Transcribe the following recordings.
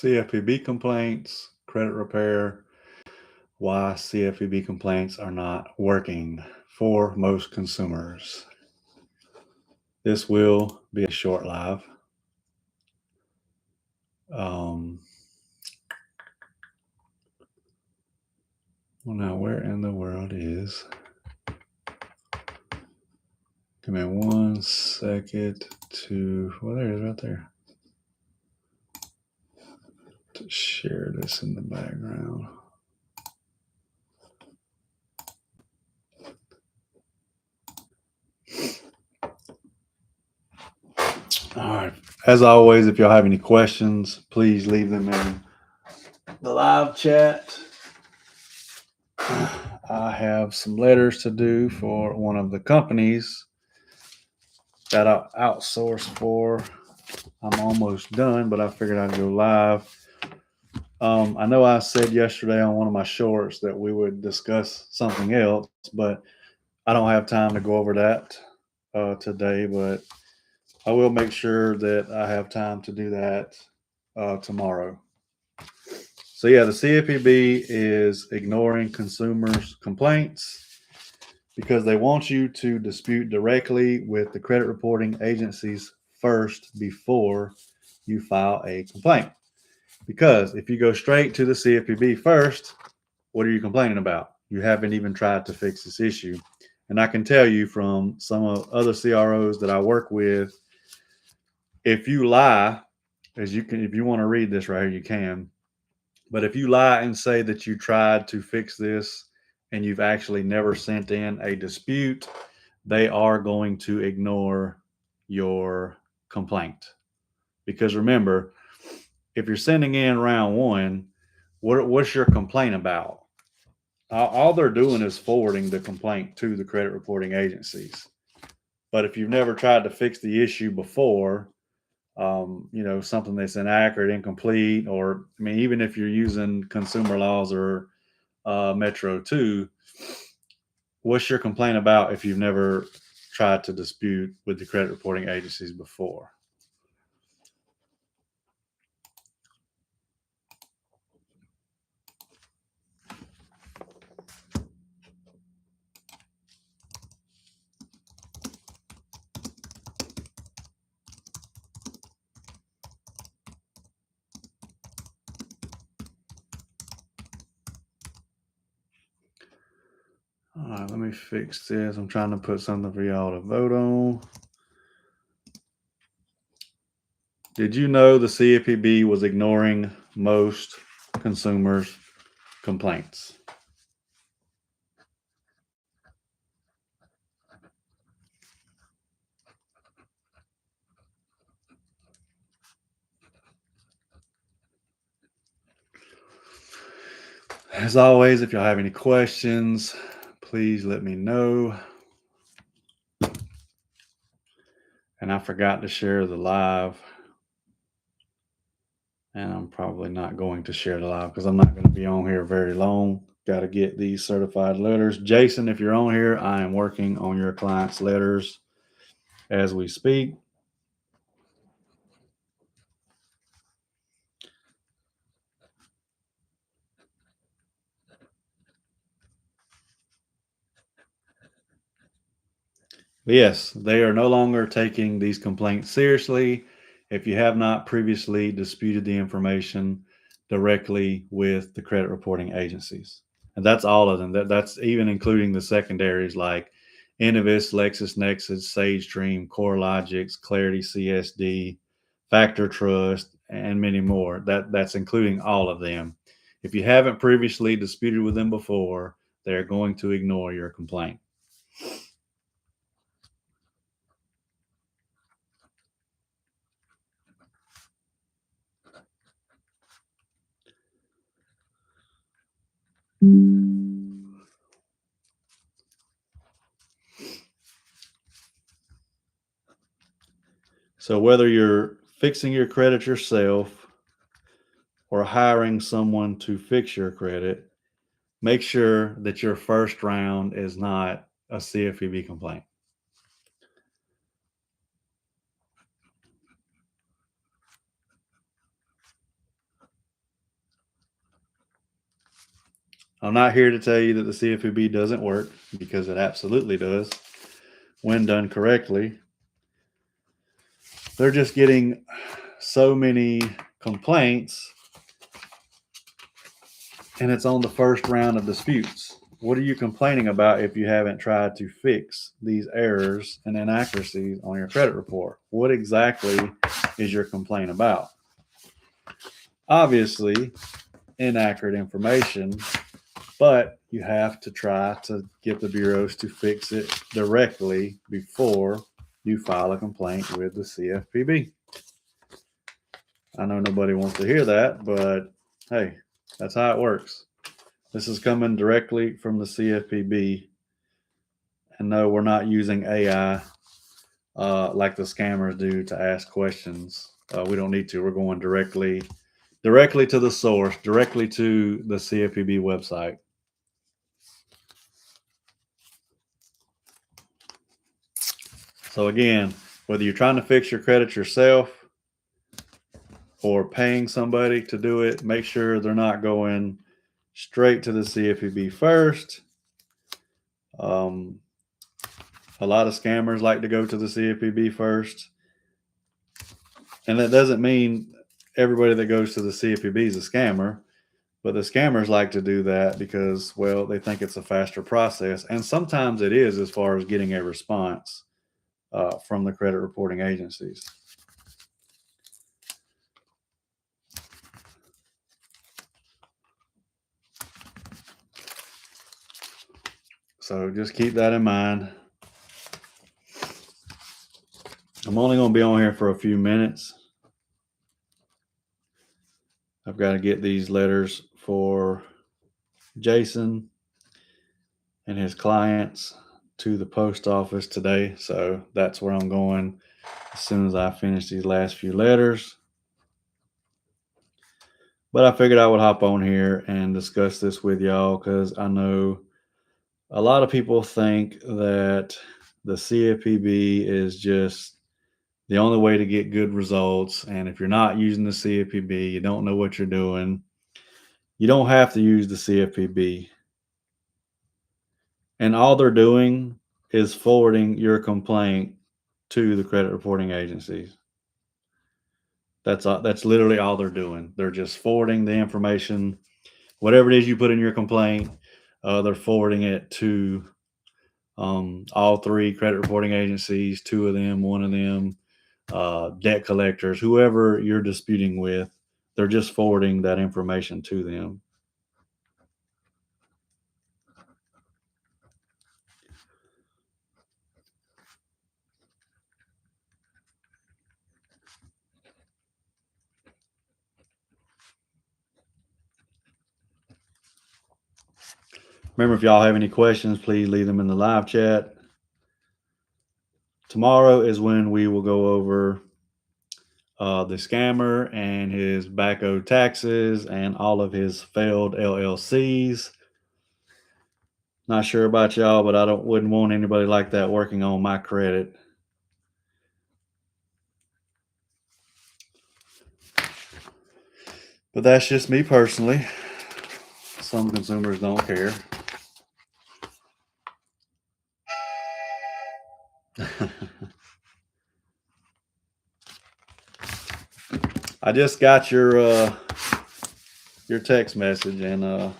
CFPB complaints, credit repair, why CFPB complaints are not working for most consumers. This will be a short live. Well, now where in the world is? Give me 1 second to, well, there it is right there. To share this in the background. All right. As always, if y'all have any questions, please leave them in the live chat. I have some letters to do for one of the companies that I outsource for. I'm almost done, but I figured I'd go live. I know I said yesterday on one of my shorts that we would discuss something else, but I don't have time to go over that today, but I will make sure that I have time to do that tomorrow. So yeah, the CFPB is ignoring consumers' complaints because they want you to dispute directly with the credit reporting agencies first before you file a complaint. Because if you go straight to the CFPB first, what are you complaining about? You haven't even tried to fix this issue. And I can tell you from some of other CROs that I work with, if you lie, as you can, if you want to read this right here, you can. But if you lie and say that you tried to fix this and you've actually never sent in a dispute, they are going to ignore your complaint. Because remember, if you're sending in round one, what's your complaint about? All they're doing is forwarding the complaint to the credit reporting agencies. But if you've never tried to fix the issue before, something that's inaccurate, incomplete, or I mean, even if you're using consumer laws or Metro 2, what's your complaint about if you've never tried to dispute with the credit reporting agencies before? All right, let me fix this. I'm trying to put something for y'all to vote on. Did you know the CFPB was ignoring most consumers' complaints? As always, if y'all have any questions, please let me know. And I forgot to share the live. And I'm probably not going to share the live because I'm not going to be on here very long. Got to get these certified letters. Jason, if you're on here, I am working on your client's letters as we speak. But yes, they are no longer taking these complaints seriously. If you have not previously disputed the information directly with the credit reporting agencies. And that's all of them. That's even including the secondaries like Innovis, LexisNexis, SageStream, CoreLogics, Clarity CSD, Factor Trust, and many more. That's including all of them. If you haven't previously disputed with them before, they're going to ignore your complaint. So whether you're fixing your credit yourself or hiring someone to fix your credit, make sure that your first round is not a CFPB complaint. I'm not here to tell you that the CFPB doesn't work, because it absolutely does when done correctly. They're just getting so many complaints, and it's on the first round of disputes. What are you complaining about if you haven't tried to fix these errors and inaccuracies on your credit report? What exactly is your complaint about? Obviously, inaccurate information, but you have to try to get the bureaus to fix it directly before you file a complaint with the CFPB. I know nobody wants to hear that, but hey, that's how it works. This is coming directly from the CFPB. And no, we're not using AI like the scammers do to ask questions. We don't need to. We're going directly to the source, directly to the CFPB website. So again, whether you're trying to fix your credit yourself or paying somebody to do it, make sure they're not going straight to the CFPB first. A lot of scammers like to go to the CFPB first. And that doesn't mean everybody that goes to the CFPB is a scammer, but the scammers like to do that because, well, they think it's a faster process. And sometimes it is, as far as getting a response from the credit reporting agencies. So just keep that in mind. I'm only going to be on here for a few minutes. I've got to get these letters for Jason and his clients to the post office today. So that's where I'm going as soon as I finish these last few letters. But I figured I would hop on here and discuss this with y'all because I know a lot of people think that the CFPB is just the only way to get good results. And if you're not using the CFPB, you don't know what you're doing. You don't have to use the CFPB. And all they're doing is forwarding your complaint to the credit reporting agencies. That's literally all they're doing. They're just forwarding the information, whatever it is you put in your complaint. They're forwarding it to all three credit reporting agencies, two of them, one of them, debt collectors, whoever you're disputing with. They're just forwarding that information to them. Remember, if y'all have any questions, please leave them in the live chat. Tomorrow is when we will go over the scammer and his back owed taxes and all of his failed LLCs. Not sure about y'all, but I wouldn't want anybody like that working on my credit. But that's just me personally. Some consumers don't care. I just got your text message, and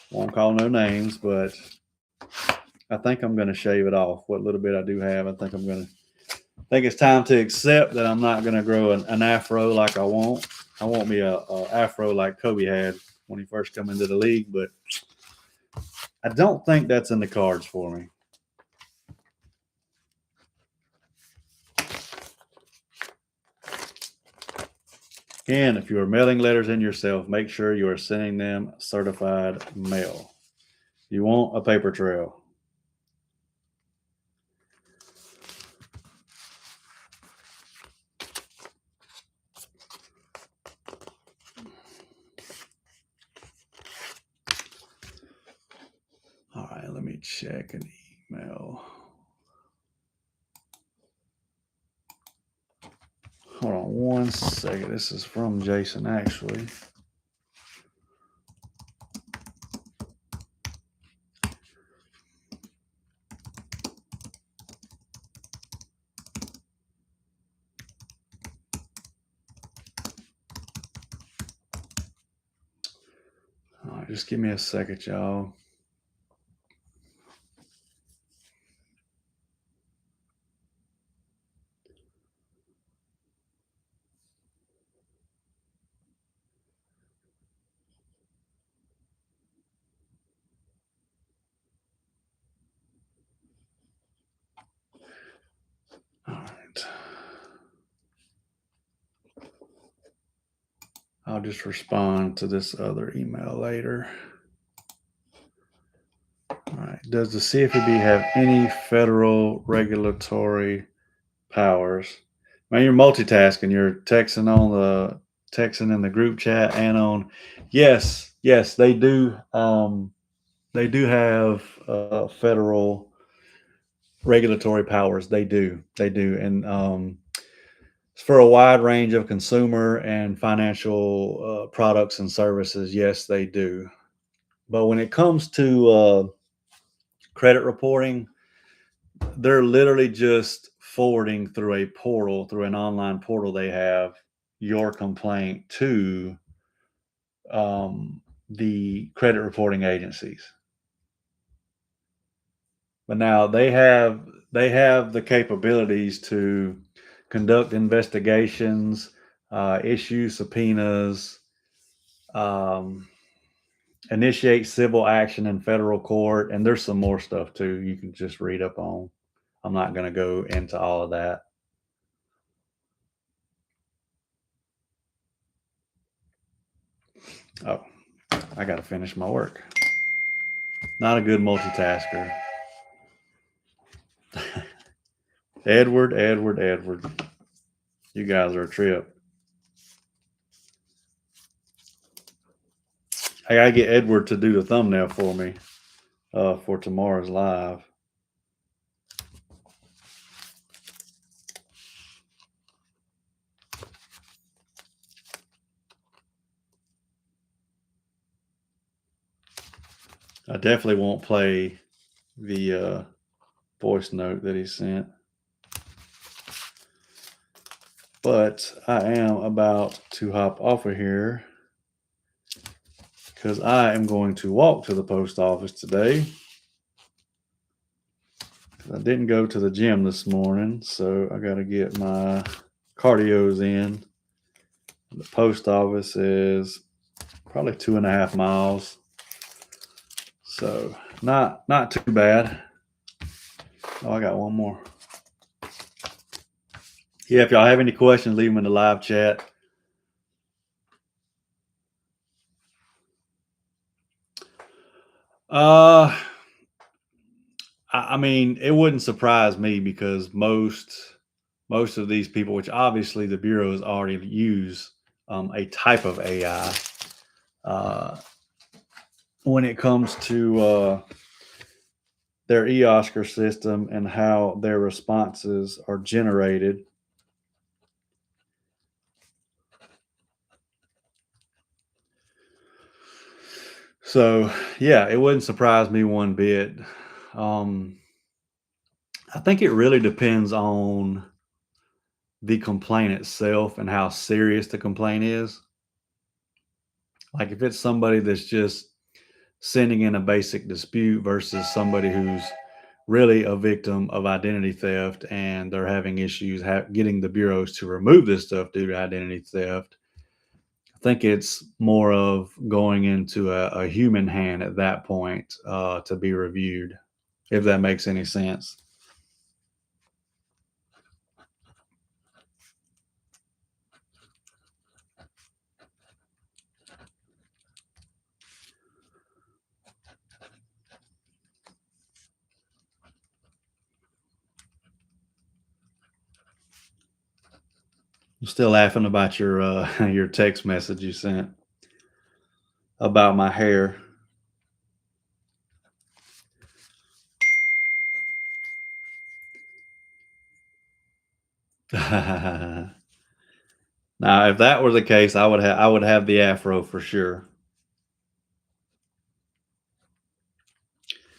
won't call no names, but I think I'm going to shave it off. What little bit I do have, I think it's time to accept that I'm not going to grow an afro like I want. I want me a afro like Kobe had when he first come into the league, but I don't think that's in the cards for me. Again, if you are mailing letters in yourself, make sure you are sending them certified mail. You want a paper trail. All right, let me check an email. Hold on one second. This is from Jason, actually. just give me a second, y'all. All right. I'll just respond to this other email later. All right. Does the CFPB have any federal regulatory powers? Man, you're multitasking. You're texting in the group chat and on. Yes, they do. They do have federal regulatory powers. They do, and it's for a wide range of consumer and financial products and services. Yes, they do. But when it comes to credit reporting, they're literally just forwarding through a portal, through an online portal they have, your complaint to the credit reporting agencies. But now they have the capabilities to conduct investigations, issue subpoenas, um, initiate civil action in federal court, and there's some more stuff too you can just read up on. I'm not going to go into all of that. Oh, I got to finish my work. Not a good multitasker. Edward. You guys are a trip. I got to get Edward to do the thumbnail for me for tomorrow's live. I definitely won't play the voice note that he sent. But I am about to hop off of here because I am going to walk to the post office today. I didn't go to the gym this morning, so I got to get my cardios in. The post office is probably 2.5 miles, so not too bad. Oh, I got one more. Yeah, if y'all have any questions, leave them in the live chat. I mean, it wouldn't surprise me because most of these people, which obviously the bureaus already use a type of AI when it comes to their eOscar system and how their responses are generated. So, yeah, it wouldn't surprise me one bit. I think it really depends on the complaint itself and how serious the complaint is. Like if it's somebody that's just sending in a basic dispute versus somebody who's really a victim of identity theft and they're having issues getting the bureaus to remove this stuff due to identity theft, I think it's more of going into a human hand at that point to be reviewed, if that makes any sense. I'm still laughing about your your text message you sent about my hair. Now, if that were the case, I would have the afro for sure.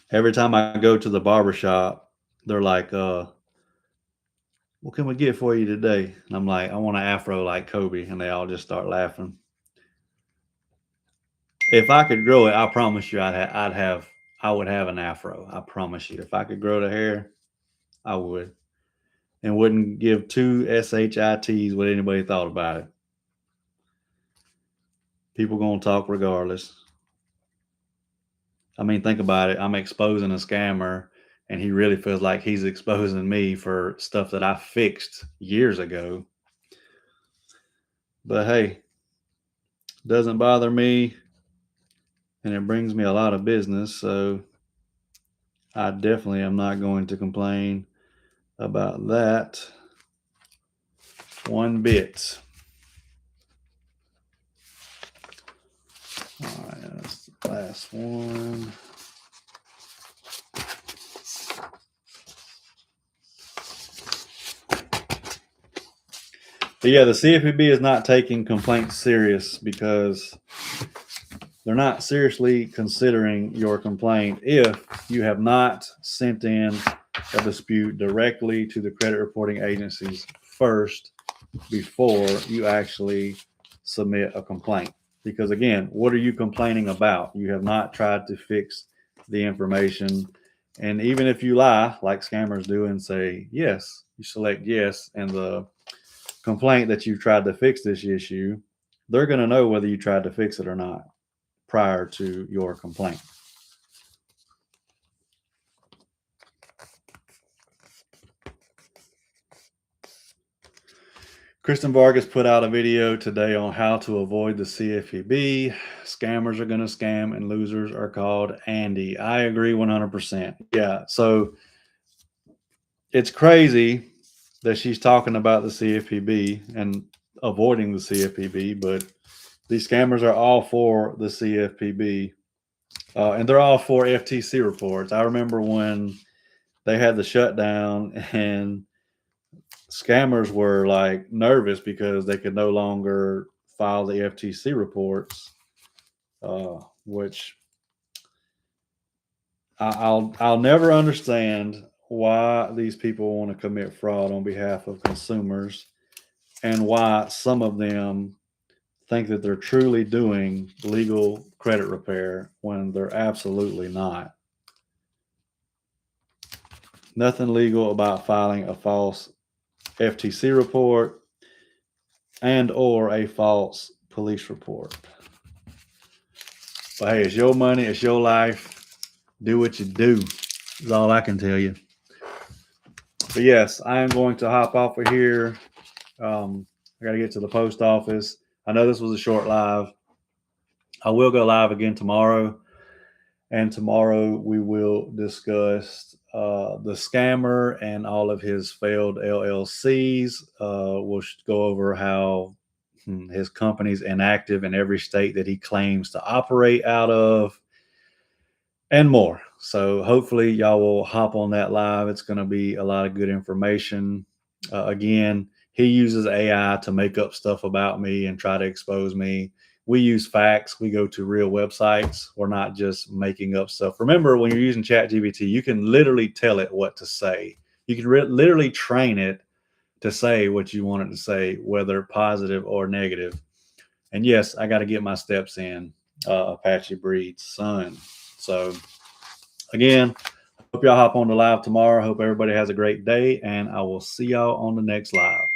Every time I go to the barber shop, they're like, what can we get for you today? And I'm like, I want an afro like Kobe. And they all just start laughing. If I could grow it, I promise you, I would have an afro. I promise you, if I could grow the hair, I would, and wouldn't give two shits what anybody thought about it. People gonna talk regardless. I mean, think about it. I'm exposing a scammer, and he really feels like he's exposing me for stuff that I fixed years ago. But hey, doesn't bother me, and it brings me a lot of business. So I definitely am not going to complain about that one bit. All right, that's the last one. But yeah, the CFPB is not taking complaints serious because they're not seriously considering your complaint if you have not sent in a dispute directly to the credit reporting agencies first before you actually submit a complaint. Because again, what are you complaining about? You have not tried to fix the information. And even if you lie, like scammers do, and say yes, you select yes, and the complaint that you've tried to fix this issue, they're going to know whether you tried to fix it or not prior to your complaint. Kristen Vargas put out a video today on how to avoid the CFPB. Scammers are going to scam and losers are called Andy. I agree 100%. Yeah. So it's crazy that she's talking about the CFPB and avoiding the CFPB, but these scammers are all for the CFPB. And they're all for FTC reports. I remember when they had the shutdown and scammers were like nervous because they could no longer file the FTC reports, which I'll never understand why these people want to commit fraud on behalf of consumers and why some of them think that they're truly doing legal credit repair when they're absolutely not. Nothing legal about filing a false FTC report and or a false police report. But hey, it's your money, it's your life. Do what you do is all I can tell you. But yes, I am going to hop off of here. I got to get to the post office. I know this was a short live. I will go live again tomorrow. And tomorrow we will discuss the scammer and all of his failed LLCs. We'll go over how his company's inactive in every state that he claims to operate out of, and more. So hopefully y'all will hop on that live. It's going to be a lot of good information. Again, he uses AI to make up stuff about me and try to expose me. We use facts. We go to real websites. We're not just making up stuff. Remember, when you're using ChatGPT, you can literally tell it what to say. You can literally train it to say what you want it to say, whether positive or negative. And yes, I got to get my steps in. Apache breeds son. So again, hope y'all hop on the live tomorrow. Hope everybody has a great day, and I will see y'all on the next live.